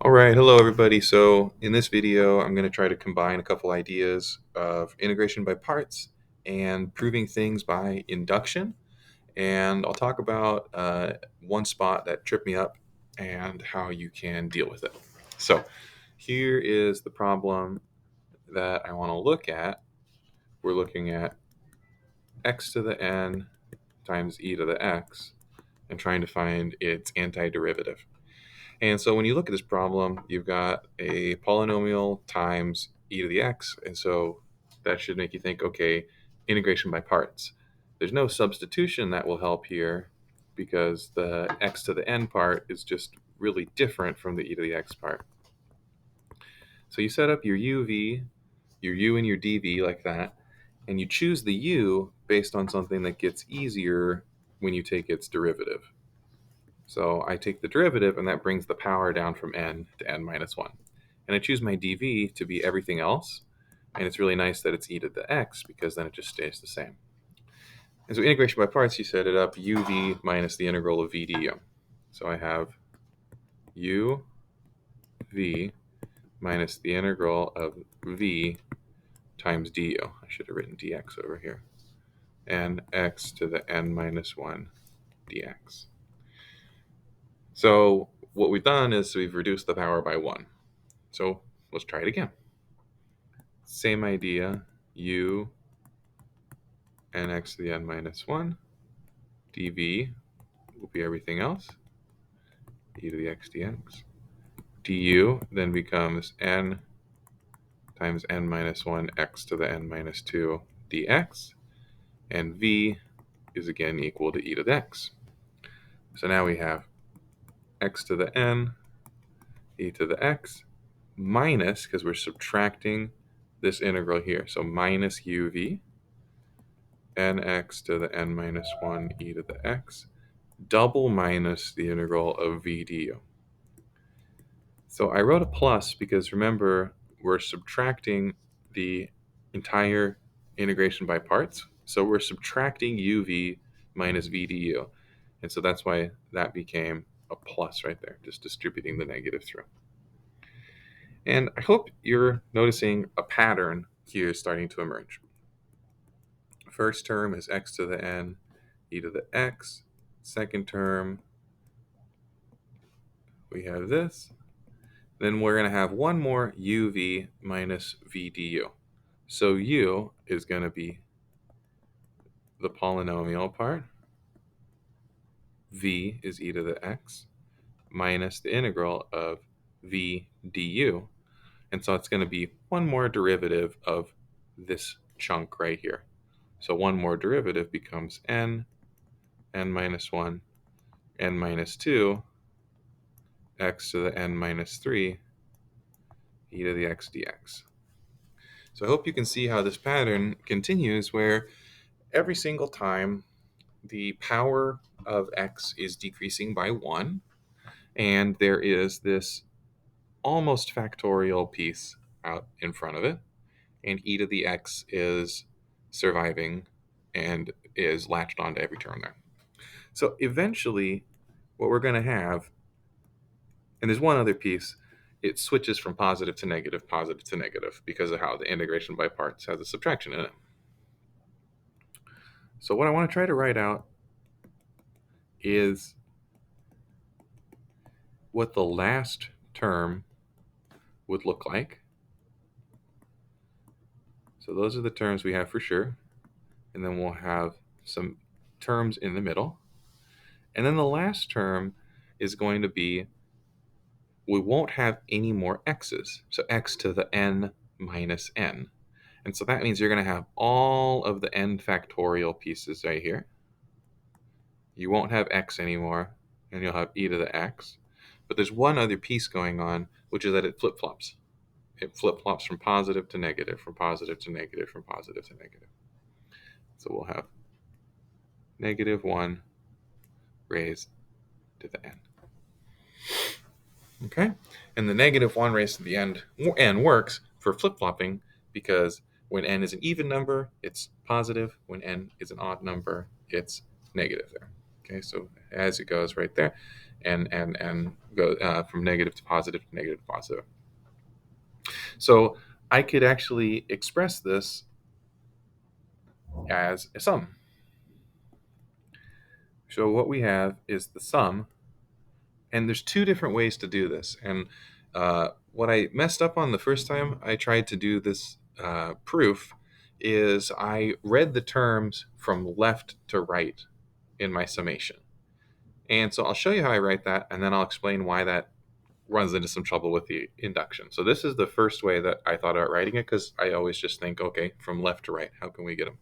All right, hello everybody. So in this video, I'm going to try to combine a couple ideas of integration by parts and proving things by induction. And I'll talk about one spot that tripped me up and how you can deal with it. So here is the problem that I want to look at. We're looking at x to the n times e to the x and trying to find its antiderivative. And so when you look at this problem, you've got a polynomial times e to the x. And so that should make you think, okay, integration by parts. There's no substitution that will help here because the x to the n part is just really different from the e to the x part. So you set up your uv, your u and your dv like that, and you choose the u based on something that gets easier when you take its derivative. So I take the derivative, and that brings the power down from n to n minus 1. And I choose my dv to be everything else. And it's really nice that it's e to the x, because then it just stays the same. And so integration by parts, you set it up uv minus the integral of v du. So I have uv minus the integral of v times du. I should have written dx over here. And x to the n minus 1 dx. So what we've done is we've reduced the power by 1. So let's try it again. Same idea, u and x to the n minus 1 dv will be everything else, e to the x dx. Du then becomes n times n minus 1 x to the n minus 2 dx, and v is again equal to e to the x. So now we have x to the n, e to the x, minus, because we're subtracting this integral here, so minus uv, nx to the n minus 1 e to the x, double minus the integral of v du. So I wrote a plus because, remember, we're subtracting the entire integration by parts. So we're subtracting uv minus v du. And so that's why that became a plus right there, just distributing the negative through. And I hope you're noticing a pattern here starting to emerge. First term is x to the n, e to the x. Second term, we have this. Then we're going to have one more uv minus v du. So u is going to be the polynomial part. V is e to the x minus the integral of v du. And so it's going to be one more derivative of this chunk right here. So one more derivative becomes n minus 1, n minus 2, x to the n minus 3, e to the x dx. So I hope you can see how this pattern continues, where every single time the power of x is decreasing by 1, and there is this almost factorial piece out in front of it, and e to the x is surviving and is latched onto every term there. So eventually what we're going to have, and there's one other piece, it switches from positive to negative because of how the integration by parts has a subtraction in it. So what I want to try to write out is what the last term would look like. So those are the terms we have for sure. And then we'll have some terms in the middle. And then the last term is going to be, we won't have any more x's. So x to the n minus n. And so that means you're going to have all of the n factorial pieces right here. You won't have x anymore, and you'll have e to the x. But there's one other piece going on, which is that it flip-flops. It flip-flops from positive to negative, from positive to negative, from positive to negative. So we'll have negative 1 raised to the n. Okay? And the negative 1 raised to the n works for flip-flopping, because when n is an even number, it's positive. When n is an odd number, it's negative there. Okay, so as it goes right there. and go from negative to positive to negative to positive. So I could actually express this as a sum. So what we have is the sum, and there's two different ways to do this. And what I messed up on the first time I tried to do this proof is I read the terms from left to right in my summation. And so I'll show you how I write that, and then I'll explain why that runs into some trouble with the induction. So this is the first way that I thought about writing it, because I always just think, okay, from left to right, how can we get them?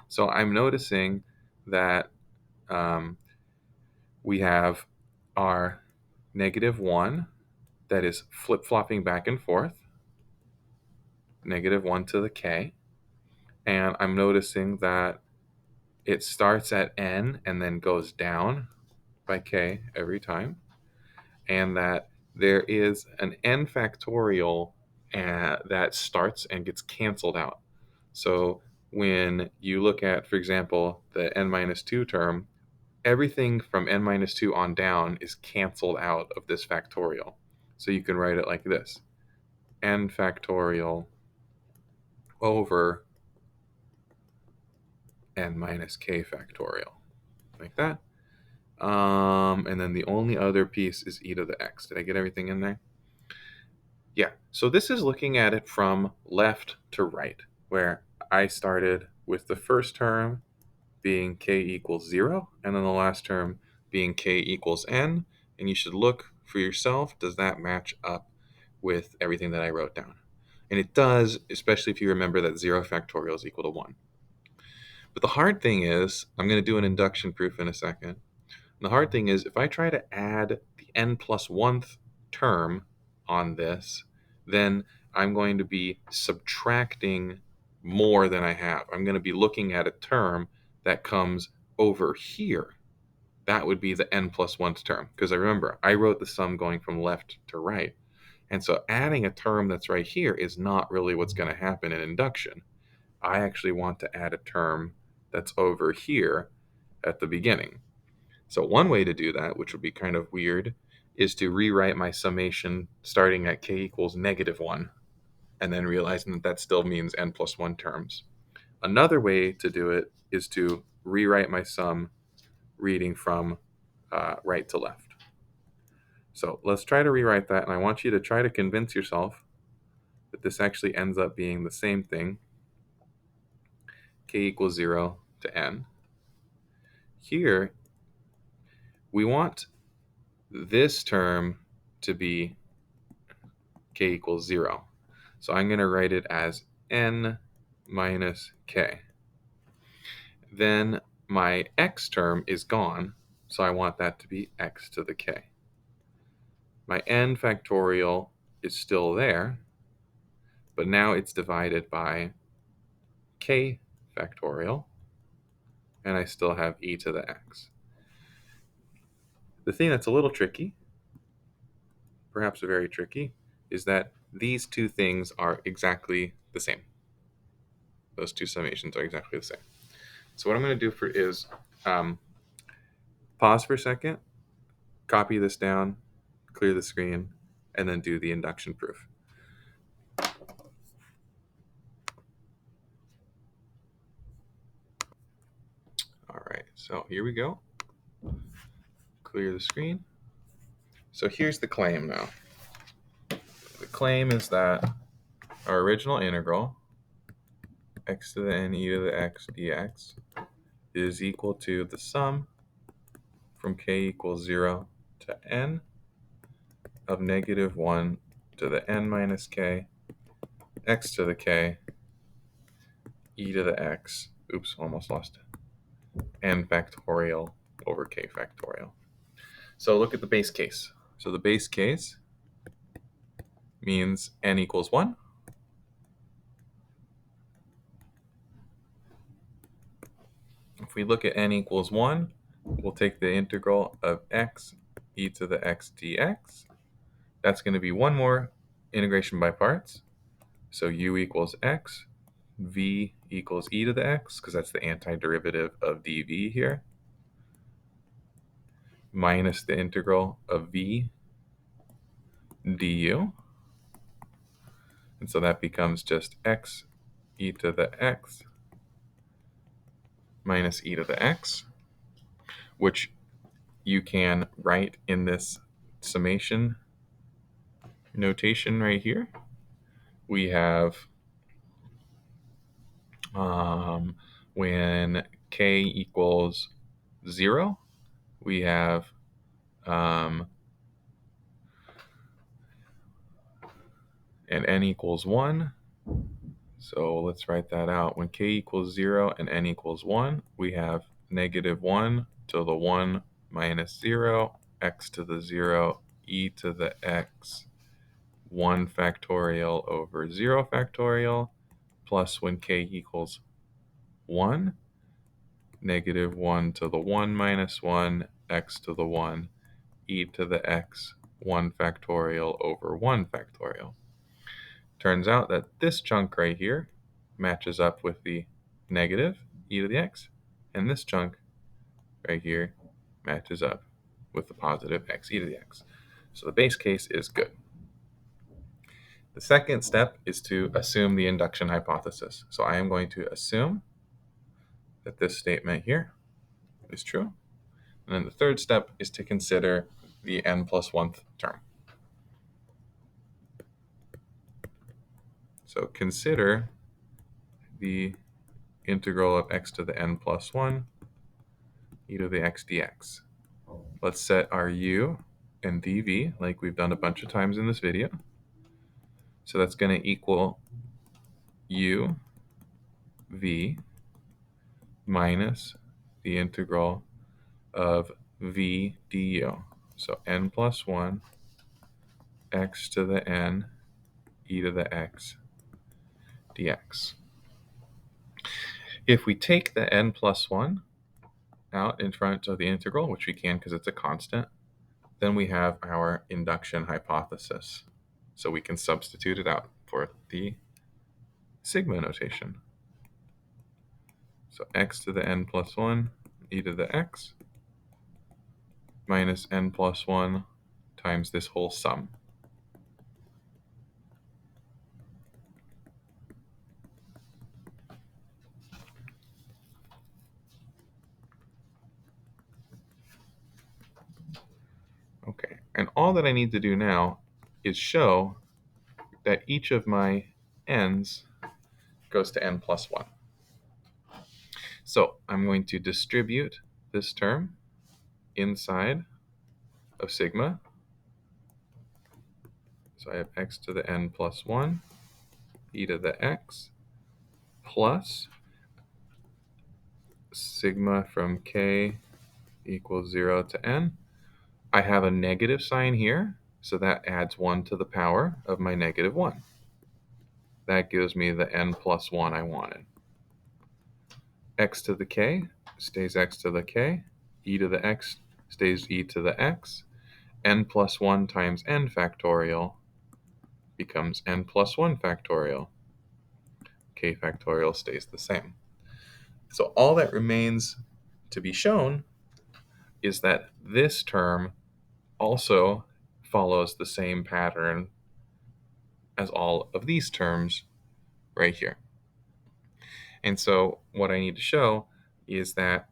So I'm noticing that we have our -1 that is flip-flopping back and forth, -1 to the k, and I'm noticing that it starts at n and then goes down by k every time, and that there is an n factorial that starts and gets canceled out. So when you look at, for example, the n-2 term, everything from n-2 on down is canceled out of this factorial. So you can write it like this: n factorial over n minus k factorial, like that. And then the only other piece is e to the x. Did I get everything in there? Yeah. So this is looking at it from left to right, where I started with the first term being k equals 0, and then the last term being k equals n. And you should look for yourself, does that match up with everything that I wrote down? And it does, especially if you remember that 0 factorial is equal to 1. But the hard thing is, I'm going to do an induction proof in a second. And the hard thing is, if I try to add the n plus 1th term on this, then I'm going to be subtracting more than I have. I'm going to be looking at a term that comes over here. That would be the n plus 1th term, because I remember I wrote the sum going from left to right. And so adding a term that's right here is not really what's going to happen in induction. I actually want to add a term that's over here at the beginning. So one way to do that, which would be kind of weird, is to rewrite my summation starting at k equals -1, and then realizing that that still means n plus 1 terms. Another way to do it is to rewrite my sum reading from right to left. So let's try to rewrite that, and I want you to try to convince yourself that this actually ends up being the same thing, k equals 0 to n. Here, we want this term to be k equals 0. So I'm going to write it as n minus k. Then my x term is gone, so I want that to be x to the k. My n factorial is still there, but now it's divided by k factorial, and I still have e to the x. The thing that's a little tricky, perhaps very tricky, is that these two things are exactly the same. Those two summations are exactly the same. So what I'm going to do is pause for a second, copy this down, clear the screen, and then do the induction proof. All right, so here we go. Clear the screen. So here's the claim now. The claim is that our original integral, x to the n e to the x dx, is equal to the sum from k equals 0 to n of -1 to the n minus k, x to the k, e to the x, oops, almost lost it, n factorial over k factorial. So look at the base case. So the base case means n equals 1. If we look at n equals 1, we'll take the integral of x e to the x dx. That's going to be one more integration by parts. So u equals x, v equals e to the x, because that's the antiderivative of dv here. minus the integral of v du. And so that becomes just x e to the x minus e to the x, which you can write in this summation notation right here. We have when k equals 0, we have and n equals 1. So let's write that out. When k equals 0 and n equals 1, we have negative 1 to the 1 minus 0, x to the 0, e to the x, 1 factorial over 0 factorial, plus when k equals 1, negative 1 to the 1 minus 1, x to the 1, e to the x, 1 factorial over 1 factorial. Turns out that this chunk right here matches up with the negative e to the x, and this chunk right here matches up with the positive x e to the x. So the base case is good. The second step is to assume the induction hypothesis. So I am going to assume that this statement here is true. And then the third step is to consider the n plus 1th term. So consider the integral of x to the n plus 1 e to the x dx. Let's set our u and dv like we've done a bunch of times in this video. So that's going to equal u v minus the integral of v du. So n plus 1 x to the n e to the x dx. If we take the n plus 1 out in front of the integral, which we can because it's a constant, then we have our induction hypothesis. So we can substitute it out for the sigma notation. So x to the n plus 1 e to the x minus n plus 1 times this whole sum. Okay, and all that I need to do now is show that each of my n's goes to n plus 1. So I'm going to distribute this term inside of sigma. So I have x to the n plus 1 e to the x plus sigma from k equals 0 to n. I have a negative sign here, so that adds 1 to the power of my negative 1. That gives me the n plus 1 I wanted. X to the k stays x to the k, e to the x stays e to the x, n plus 1 times n factorial becomes n plus 1 factorial. K factorial stays the same. So all that remains to be shown is that this term also follows the same pattern as all of these terms right here. And so what I need to show is that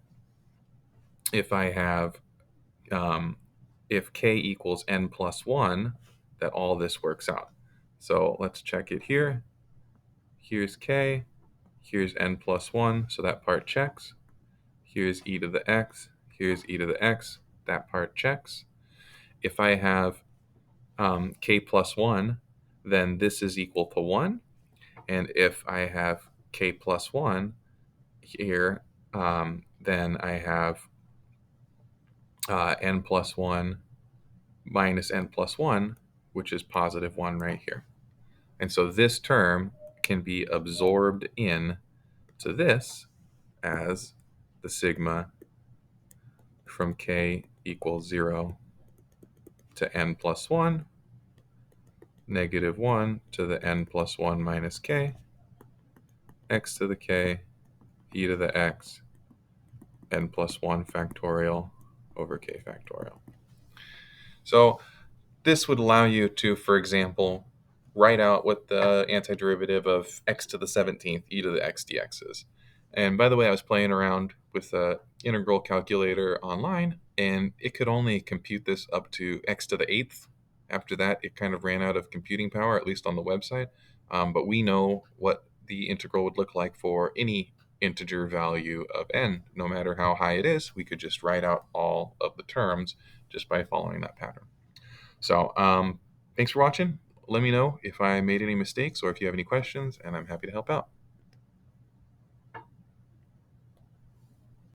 if I have, if k equals n plus 1, that all this works out. So let's check it here. Here's k, here's n plus 1, so that part checks. Here's e to the x, here's e to the x, that part checks. If I have k plus 1, then this is equal to 1. And if I have k plus 1 here, then I have n plus 1 minus n plus 1, which is positive 1 right here. And so this term can be absorbed in to this as the sigma from k equals 0 to n plus 1, negative 1 to the n plus 1 minus k, x to the k, e to the x, n plus 1 factorial over k factorial. So this would allow you to, for example, write out what the antiderivative of x to the 17th e to the x dx is. And by the way, I was playing around with an integral calculator online, and it could only compute this up to x to the 8th. After that, it kind of ran out of computing power, at least on the website. But we know what the integral would look like for any integer value of n. No matter how high it is, we could just write out all of the terms just by following that pattern. So thanks for watching. Let me know if I made any mistakes or if you have any questions, and I'm happy to help out.